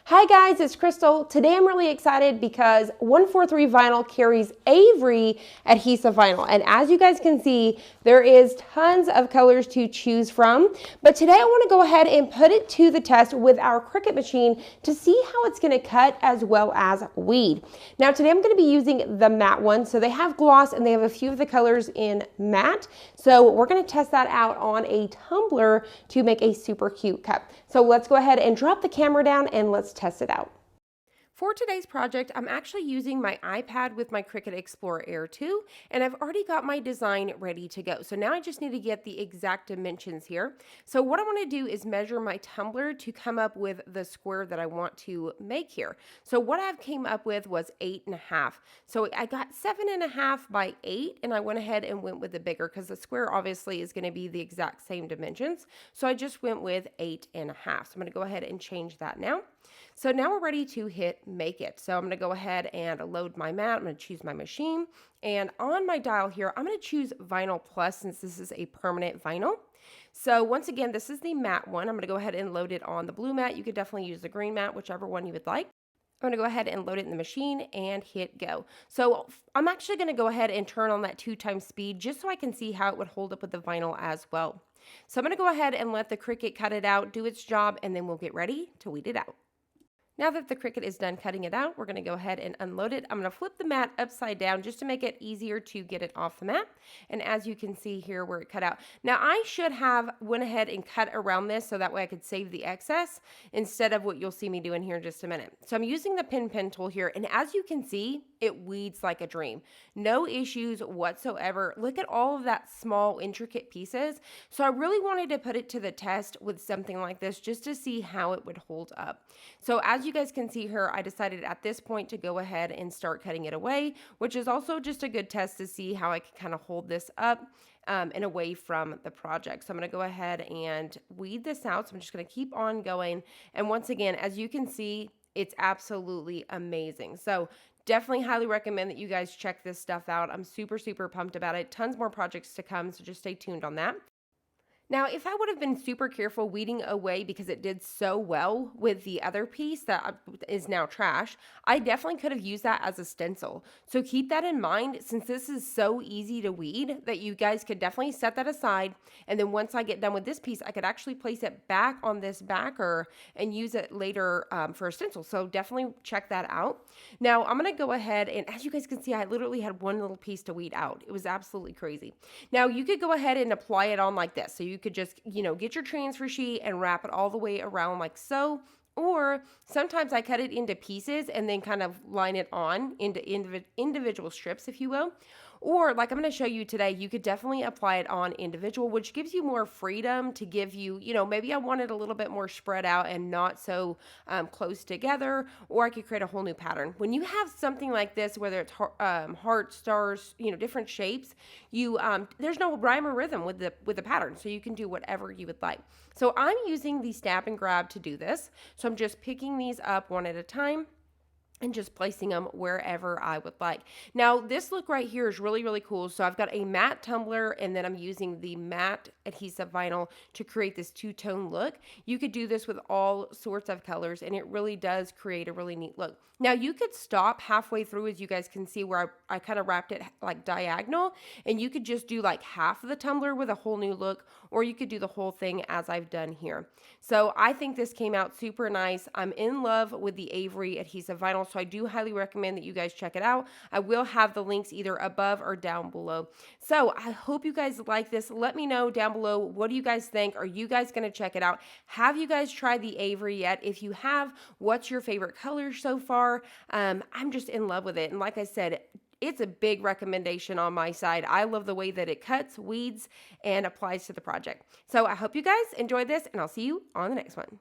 Hi guys, it's Crystal. Today I'm really excited because 143 vinyl carries Avery adhesive vinyl. And as you guys can see, there is tons of colors to choose from. But today I want to go ahead and put it to the test with our Cricut machine to see how it's going to cut as well as weed. Now today I'm going to be using the matte one. So they have gloss and they have a few of the colors in matte. So we're going to test that out on a tumbler to make a super cute cup. So let's go ahead and drop the camera down and let's test it out. For today's project, I'm actually using my iPad with my Cricut Explore Air 2, and I've already got my design ready to go. So now I just need to get the exact dimensions here. So what I want to do is measure my tumbler to come up with the square that I want to make here. So what I've came up with was 8.5. So I got 7.5 by 8, and I went ahead and went with the bigger because the square obviously is going to be the exact same dimensions. So I just went with 8.5. So I'm going to go ahead and change that now. So now we're ready to hit make it. So I'm going to go ahead and load my mat. I'm going to choose my machine. And on my dial here, I'm going to choose Vinyl Plus since this is a permanent vinyl. So once again, this is the matte one. I'm going to go ahead and load it on the blue mat. You could definitely use the green mat, whichever one you would like. I'm going to go ahead and load it in the machine and hit go. So I'm actually going to go ahead and turn on that 2x speed just so I can see how it would hold up with the vinyl as well. So I'm going to go ahead and let the Cricut cut it out, do its job, and then we'll get ready to weed it out. Now that the Cricut is done cutting it out, we're going to go ahead and unload it. I'm going to flip the mat upside down just to make it easier to get it off the mat. And as you can see here where it cut out. Now I should have went ahead and cut around this so that way I could save the excess instead of what you'll see me doing here in just a minute. So I'm using the pen tool here, and as you can see, it weeds like a dream. No issues whatsoever. Look at all of that small intricate pieces. So I really wanted to put it to the test with something like this just to see how it would hold up. So as you guys can see here, I decided at this point to go ahead and start cutting it away, which is also just a good test to see how I can kind of hold this up and away from the project. So I'm going to go ahead and weed this out. So I'm just going to keep on going. And once again, as you can see, it's absolutely amazing. So definitely highly recommend that you guys check this stuff out. I'm super, super pumped about it. Tons more projects to come, so just stay tuned on that. Now, if I would have been super careful weeding away because it did so well with the other piece that is now trash, I definitely could have used that as a stencil. So keep that in mind since this is so easy to weed that you guys could definitely set that aside. And then once I get done with this piece, I could actually place it back on this backer and use it later for a stencil. So definitely check that out. Now, I'm going to go ahead and as you guys can see, I literally had one little piece to weed out. It was absolutely crazy. Now, you could go ahead and apply it on like this. So you could just, get your transfer sheet and wrap it all the way around like so. Or sometimes I cut it into pieces and then kind of line it on into individual strips, if you will. Or like I'm going to show you today, you could definitely apply it on individual, which gives you more freedom to give you, maybe I want it a little bit more spread out and not so close together, or I could create a whole new pattern. When you have something like this, whether it's hearts, stars, different shapes, there's no rhyme or rhythm with the pattern, so you can do whatever you would like. So I'm using the snap and grab to do this. So I'm just picking these up one at a time and just placing them wherever I would like. Now, this look right here is really, really cool. So I've got a matte tumbler, and then I'm using the matte adhesive vinyl to create this two-tone look. You could do this with all sorts of colors, and it really does create a really neat look. Now, you could stop halfway through, as you guys can see, where I kind of wrapped it like diagonal, and you could just do like half of the tumbler with a whole new look, or you could do the whole thing as I've done here. So I think this came out super nice. I'm in love with the Avery adhesive vinyl, so I do highly recommend that you guys check it out. I will have the links either above or down below. So I hope you guys like this. Let me know down below, what do you guys think? Are you guys going to check it out? Have you guys tried the Avery yet? If you have, what's your favorite color so far? I'm just in love with it. And like I said, it's a big recommendation on my side. I love the way that it cuts, weeds, and applies to the project. So I hope you guys enjoyed this, and I'll see you on the next one.